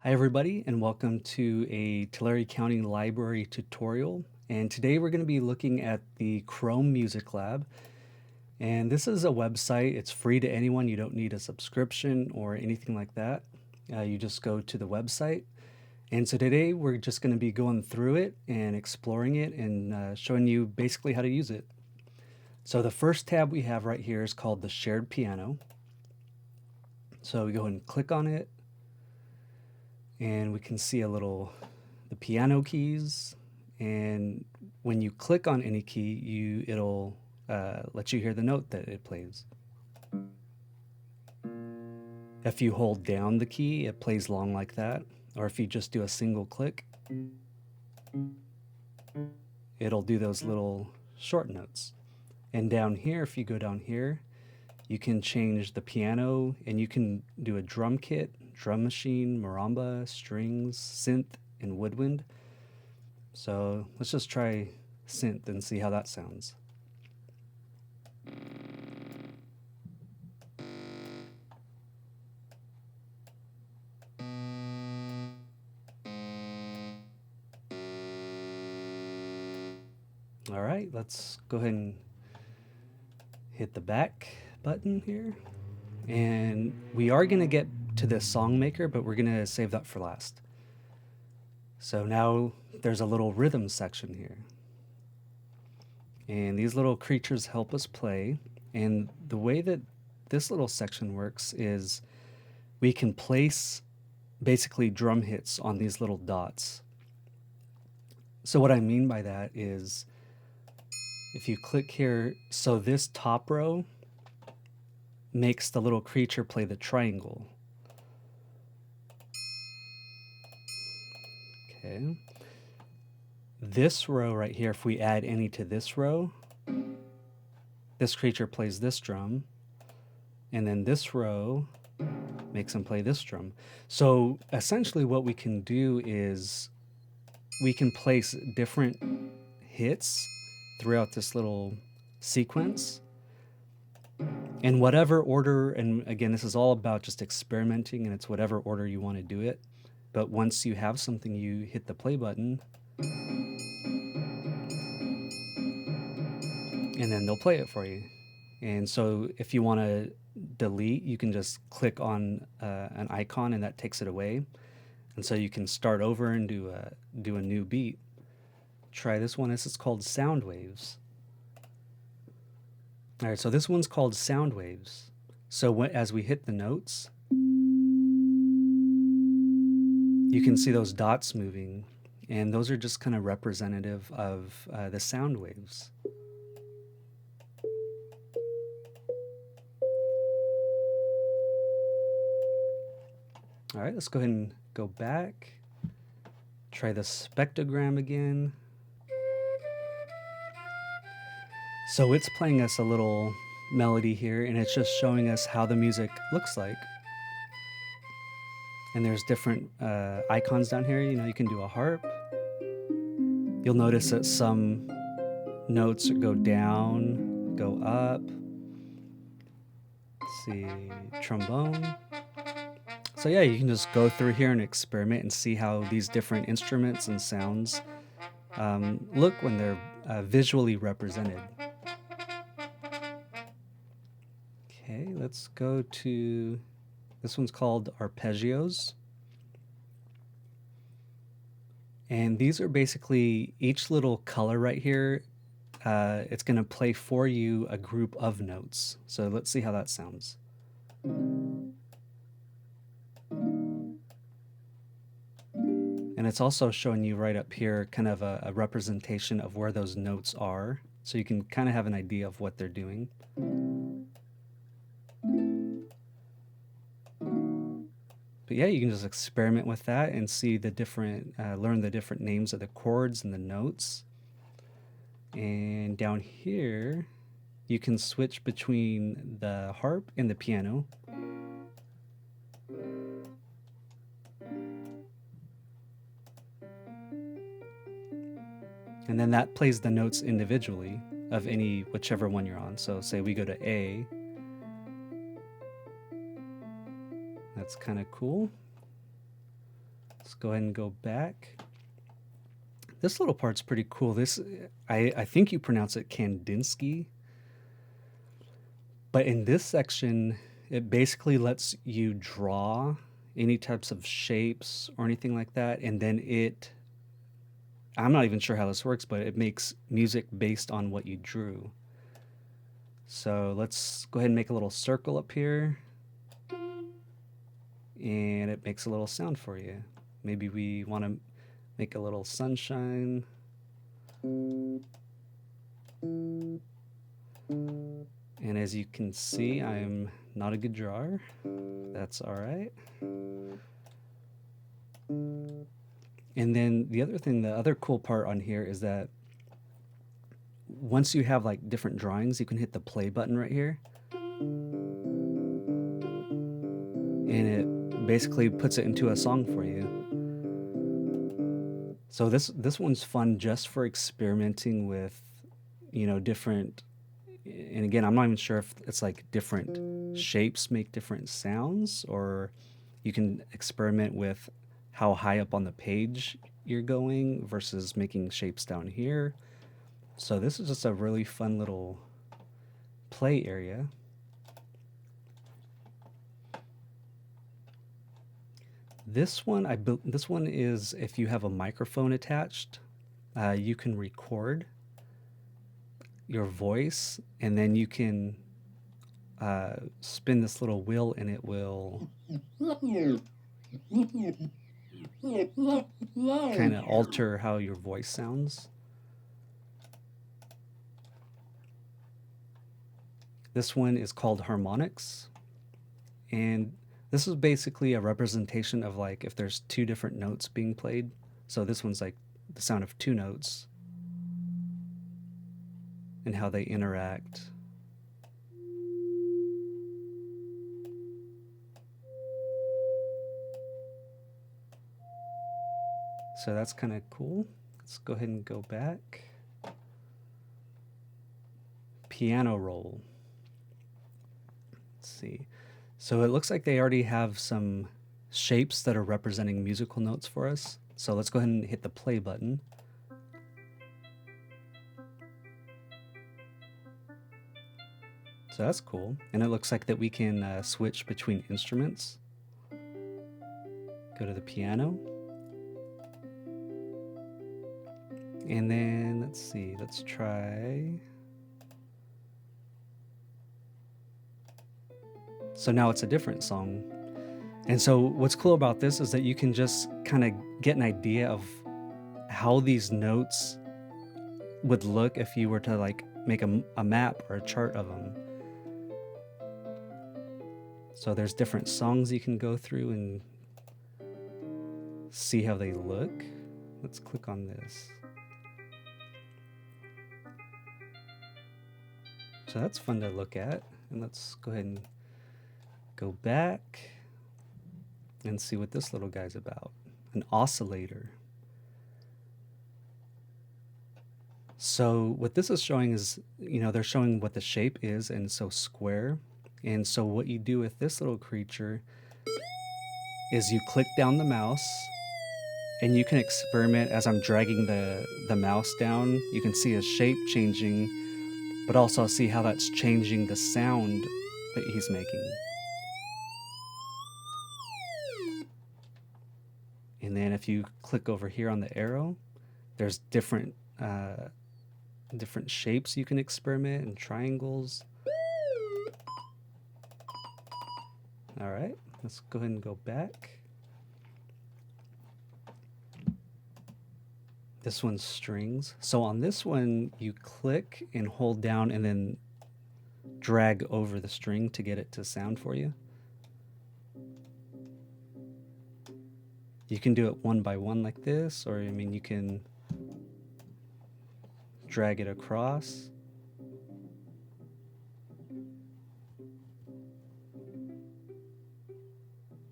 Hi everybody, and welcome to a Tulare County Library tutorial. And today we're going to be looking at the Chrome Music Lab. And this is a website. It's free to anyone. You don't need a subscription or anything like that. You just go to the website. And so today we're just going to be going through it and exploring it and showing you basically how to use it. So the first tab we have right here is called the Shared Piano. So we go ahead and click on it. And we can see the piano keys, and when you click on any key, it'll let you hear the note that it plays. If you hold down the key, it plays long like that, or if you just do a single click, it'll do those little short notes. And down here, if you go down here, you can change the piano, and you can do a drum kit, drum machine, marimba, strings, synth, and woodwind. So let's just try synth and see how that sounds. All right, let's go ahead and hit the back button here. And we are going to get to the song maker, but we're going to save that for last. So now there's a little rhythm section here. And these little creatures help us play. And the way that this little section works is we can place basically drum hits on these little dots. So what I mean by that is if you click here, so this top row makes the little creature play the triangle. Okay. This row right here, if we add any to this row, this creature plays this drum, and then this row makes him play this drum. So essentially what we can do is we can place different hits throughout this little sequence in whatever order, and again, this is all about just experimenting, and it's whatever order you want to do it. But once you have something, you hit the play button, and then they'll play it for you. And so if you want to delete, you can just click on an icon, and that takes it away. And so you can start over and do a new beat. Try this one. This is called Sound Waves. All right, so this one's called Sound Waves. So as we hit the notes, you can see those dots moving, and those are just kind of representative of the sound waves. All right, let's go ahead and go back. Try the spectrogram again. So it's playing us a little melody here, and it's just showing us how the music looks like. And there's different icons down here. You can do a harp. You'll notice that some notes go down, go up. Let's see, trombone. So yeah, you can just go through here and experiment and see how these different instruments and sounds look when they're visually represented. Okay, let's go to, this one's called Arpeggios. And these are basically each little color right here. It's going to play for you a group of notes. So let's see how that sounds. And it's also showing you right up here kind of a representation of where those notes are. So you can kind of have an idea of what they're doing. But yeah, you can just experiment with that and see the different, learn the different names of the chords and the notes. And down here, you can switch between the harp and the piano. And then that plays the notes individually of whichever one you're on. So say we go to A. That's kind of cool. Let's go ahead and go back. This little part's pretty cool. This, I think you pronounce it Kandinsky, but in this section, it basically lets you draw any types of shapes or anything like that, and then I'm not even sure how this works, but it makes music based on what you drew. So let's go ahead and make a little circle up here, and it makes a little sound for you. Maybe we want to make a little sunshine. And as you can see, I'm not a good drawer. That's all right. And then the other cool part on here is that once you have like different drawings, you can hit the play button right here. And it basically puts it into a song for you. So this one's fun just for experimenting with, different, and again, I'm not even sure if it's like different shapes make different sounds, or you can experiment with how high up on the page you're going versus making shapes down here. So this is just a really fun little play area. This one is if you have a microphone attached, you can record your voice, and then you can spin this little wheel, and it will kind of alter how your voice sounds. This one is called Harmonics, and this is basically a representation of like if there's two different notes being played. So this one's like the sound of two notes and how they interact. So that's kind of cool. Let's go ahead and go back. Piano roll. Let's see. So it looks like they already have some shapes that are representing musical notes for us. So let's go ahead and hit the play button. So that's cool. And it looks like that we can switch between instruments. Go to the piano. And then let's see, let's try. So now it's a different song. And so what's cool about this is that you can just kind of get an idea of how these notes would look if you were to like make a map or a chart of them. So there's different songs you can go through and see how they look. Let's click on this. So that's fun to look at. And let's go ahead and go back and see what this little guy's about. An oscillator. So what this is showing is, they're showing what the shape is, and so square. And so what you do with this little creature is you click down the mouse, and you can experiment as I'm dragging the mouse down. You can see his shape changing, but also see how that's changing the sound that he's making. And then if you click over here on the arrow, there's different shapes you can experiment, and triangles. All right, let's go ahead and go back. This one's strings. So on this one, you click and hold down and then drag over the string to get it to sound for you. You can do it one by one like this, or you can drag it across.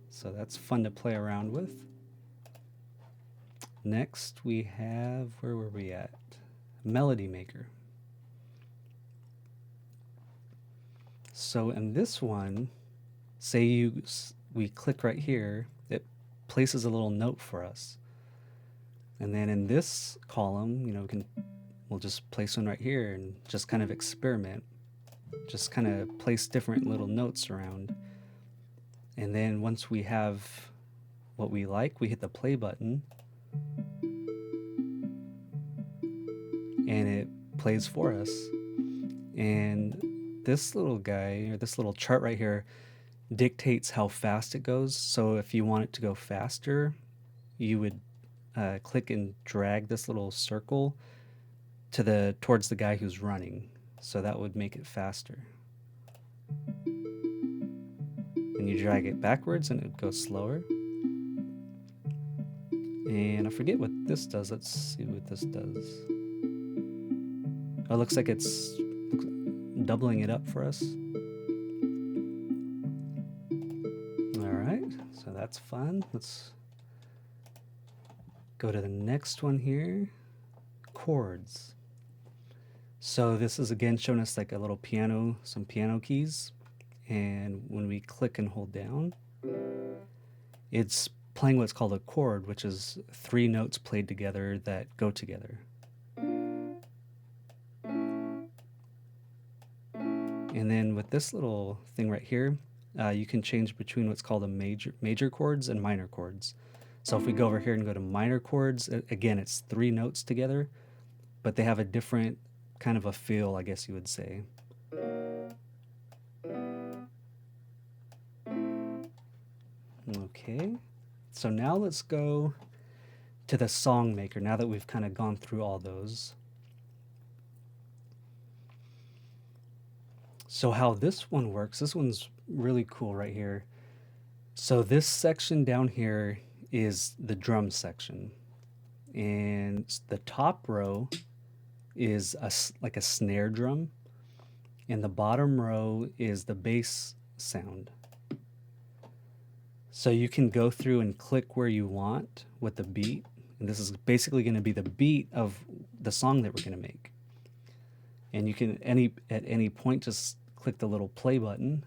So that's fun to play around with. Next we have, where were we at? Melody Maker. So in this one, say we click right here, it places a little note for us. And then in this column, we'll just place one right here and just kind of experiment. Just kind of place different little notes around. And then once we have what we like, we hit the play button. And it plays for us. And this little guy, or this little chart right here, dictates how fast it goes. So if you want it to go faster, you would click and drag this little circle towards the guy who's running. So that would make it faster. And you drag it backwards and it goes slower. And I forget what this does. Let's see what this does. Oh, it looks like it's doubling it up for us. Alright, so that's fun. Let's go to the next one here. Chords. So this is again showing us like a little piano, some piano keys. And when we click and hold down, it's playing what's called a chord, which is 3 notes played together that go together. And then with this little thing right here, you can change between what's called a major chords and minor chords. So if we go over here and go to minor chords, again, it's 3 notes together, but they have a different kind of a feel, I guess you would say. Okay, so now let's go to the song maker, now that we've kind of gone through all those. So how this one works, this one's really cool right here. So this section down here is the drum section. And the top row is like a snare drum. And the bottom row is the bass sound. So you can go through and click where you want with the beat. And this is basically going to be the beat of the song that we're going to make. And you can, at any point, just click the little play button.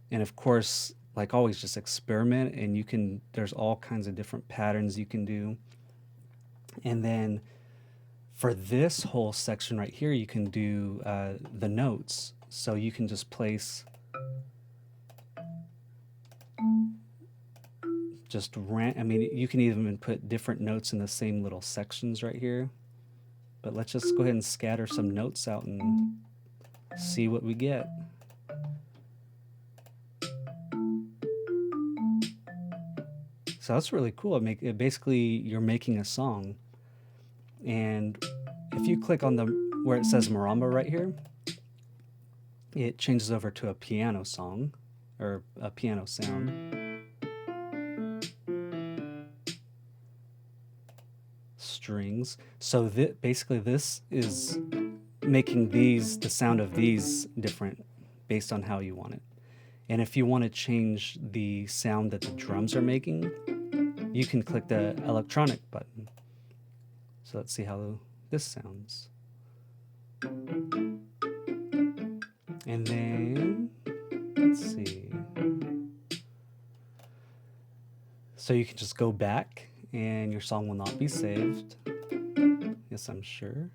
And of course, like always, just experiment, and there's all kinds of different patterns you can do. And then for this whole section right here, you can do the notes. So you can just place you can even put different notes in the same little sections right here. But let's just go ahead and scatter some notes out and see what we get. So that's really cool. Basically, you're making a song. And if you click on where it says marimba right here, it changes over to a piano song, or a piano sound. Strings. So basically this is making the sound of these different based on how you want it. And if you want to change the sound that the drums are making, you can click the electronic button. So let's see how this sounds. And then, let's see. So you can just go back and your song will not be saved. Yes, I'm sure.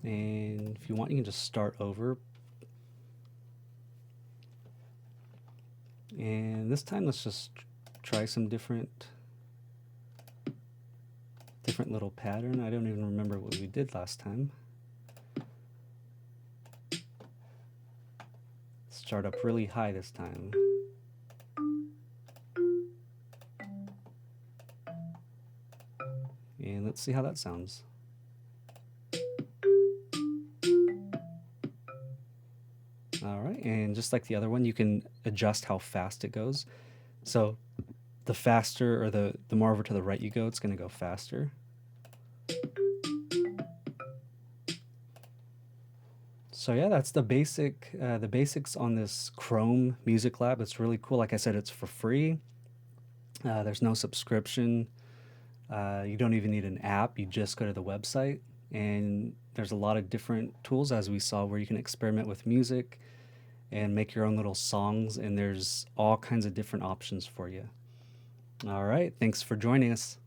And if you want, you can just start over. And this time, let's just try some different little pattern. I don't even remember what we did last time. Start up really high this time. And let's see how that sounds. All right, and just like the other one, you can adjust how fast it goes. So the faster, or the more over to the right you go, it's going to go faster. So yeah, that's the basics on this Chrome Music Lab. It's really cool. Like I said, it's for free. There's no subscription. You don't even need an app. You just go to the website, and there's a lot of different tools, as we saw, where you can experiment with music and make your own little songs, and there's all kinds of different options for you. All right, thanks for joining us.